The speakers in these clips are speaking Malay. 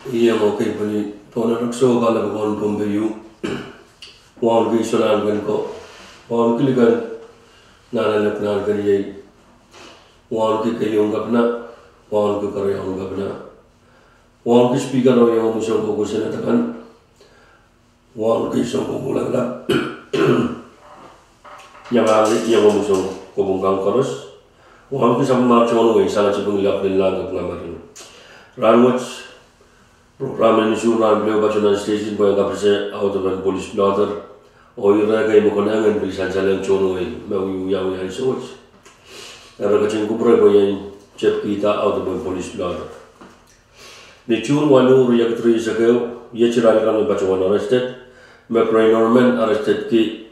Iya mo kay pali pona nagso kala ko pombeyu wan ki solan gan ko wan ki ligan nana nak gan ye wan ki kayong gapna wan ki karayong gapna wan ki speaker o yung musong ko sinatakan wan ki song ko bulagla nyamali yung musong ko bungkang koros wan ki sama chono we sala chibung lap din lang ngamarin ranwatch program ini suruhan beliau baca dan stasiun boleh kapal saya auto dan polis blotter orang kaya mau kena dengan bilisan jalan cono ini mau yang soch ada kacang kupre boleh cep kita auto dan polis blotter ni cun walu riak tri sakau ia cerai kan baca wan arrested me paranormal arrested ki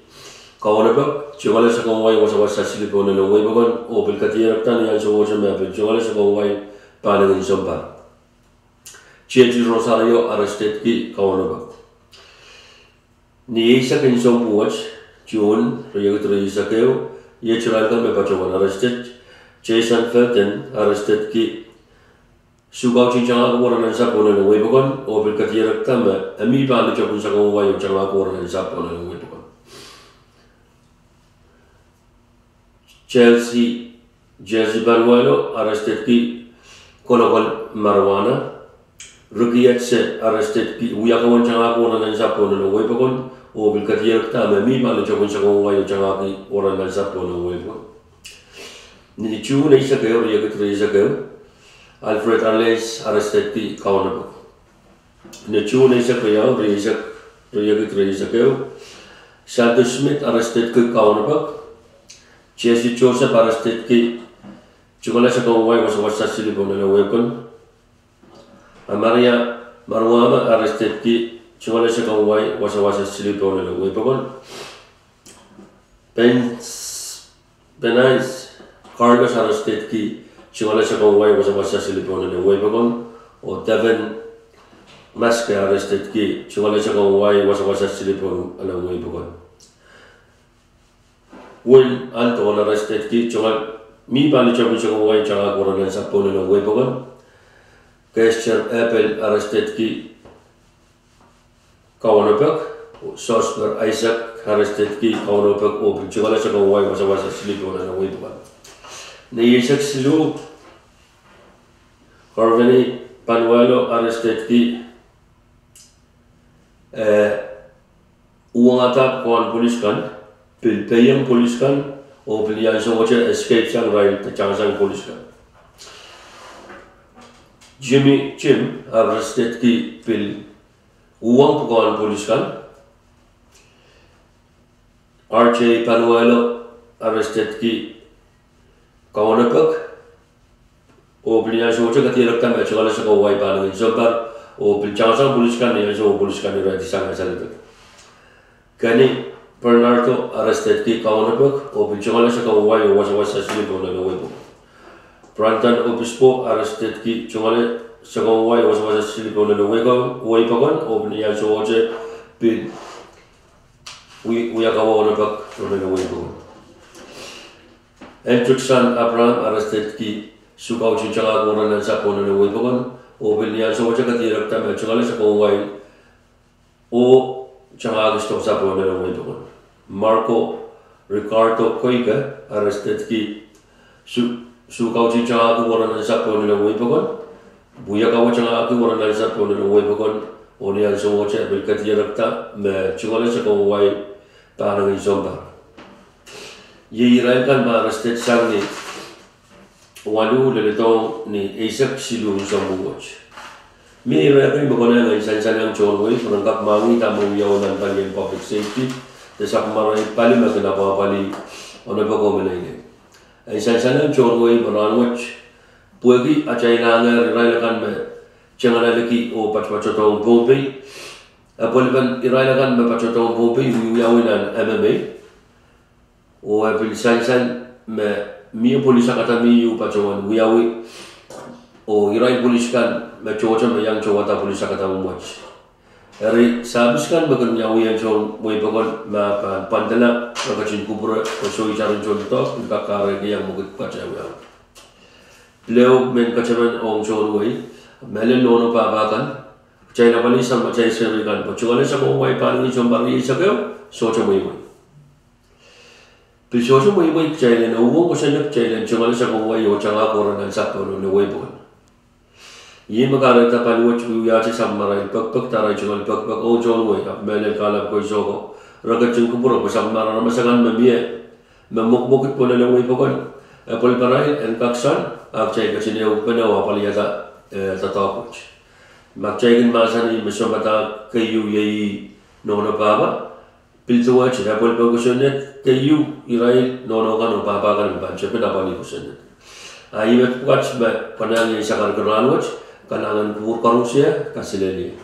kawan apa cuma le sakau wai wasa wasa silip orang le wai bagan o bil katiar tan yang soch me apa cuma le sakau wai panen insompa Cieci Rosario arrested ki kawanaba. Ni isa kin som puach June reyagatro isa keo ye churalkan me pachawan arrested Jason Felton arrested ki sugau chichanga ko ran sa pona no webon o bil katirak tama ami ba le chapun sa ko wayo changa ko ran sa pona no webon. Chelsea Jersey Banwalo arrested ki kolokol marijuana Rukiat se arrested ki uyakawan changa ko na sapo no webon o bil katiyak ta mi ma le chokon chako wa yo changa ki ora na sapo no webon ni chu ne isa ke ora yagat re isa ke Alfred Arles arrested ki kawana ni chu ne isa ke ya re isa re yagat re isa ke Shadow Smith arrested ki kawana Jesse Joseph arrested ki chukala chako wa yo wasa sili bon no webon Maria Marwama arrested ki chungale sakang wai wasa silip on the webon Benais Carlos arrested ki chungale sakang wai wasa silip on the webon or Devin Maske arrested ki chungale sakang wai wasa silip on the webon Will Anton arrested ki chungal mi bali chapun sakang wai changa koran sa pon the webon Gesture Apple arrested ki kawanapek Sosper Isaac arrested ki kawanapek o picture sa kawai wasa silip on na webon ni Isaac silu Corvini Panuelo arrested ki uang atak kawan polis kan pilpayang polis kan o pilihan socha escape sang rail tachangsang polis kan Jimmy Jim arrested ki pil uang pegawai polis kan RJ Panuelo arrested ki kawanapek o pilihan socha katirak tam echagala sa kawai paling insombar o pil changsang polis kan ni so polis kan ni rati sang asalito kani Bernardo arrested ki kawanapek o pil chagala sa kawai o wasa silipo na webo Branton Obispo arrested ki chungale sakong wai wasa silipon na wai pagon o niya so oje pin uyakawa na bak na wai pagon Entrixan Abraham arrested ki sukaw chinchanga ko na sa pon na wai pagon o niya so oje katirak tam chungale sakong wai o changa gusto sa pon na wai pagon Marco Ricardo Coica arrested ki Sukau cincang aku orang nasi pun nak wei pokon, buaya kau cincang aku orang nasi pun nak wei pokon, orang yang semua cek berkat dia rakta, me cuma le sekau wei tanah insombar. Ye irai kan arrested sang ni, walu le tong ni Isaac silu insombuach. Mi irai kan bukan yang insan yang cowok wei, perangkap mangi tamu yang orang panggil public safety, desak marai paling macam apa paling orang pokok menengah. Insan-insan chorway bananwach puegi achailanga irailakan me changalaki o pachpachotong pompi apoliban irailakan me pachotong pompi yawinan MMA o apisan me mi polisa kata mi yu pachawan wiyawi o irai poliskan me chocha me yang chowata polisa kata muach Eri sabis kan bagan yawi yang chong way bagan ma pandala nakachin kubra o so icharin chong to kakare yang mugit pachawa leo men kachaman ong chong way melen lono pa bakan China bali sama chai seri kan po chungale sa ko wai pa ni chombari sa ko so cha moi. Pi so moi chai le no wo ko sa nak chai le chungale sa ko wai yo changa ko ran sa po no wai po. Ye magara ta pa wo chu ya chi samara pak pak tarai chungale pak pak o jon wai ap mele kala ko so ko raga chung ko puro ko samara na masangan mamie mamuk mukit po na le wai po kon. Apol parai en kaksan ak chai ka chine u pa na wa pali ya ta ta Magcaikin masani masomata kayu yai nono baba piltuwa chira pol pagusonet kayu irai nono kano baba kan banche penapali kusonet ayi met pukat ba panang sakar keralwach kanangan kur karusia kasileli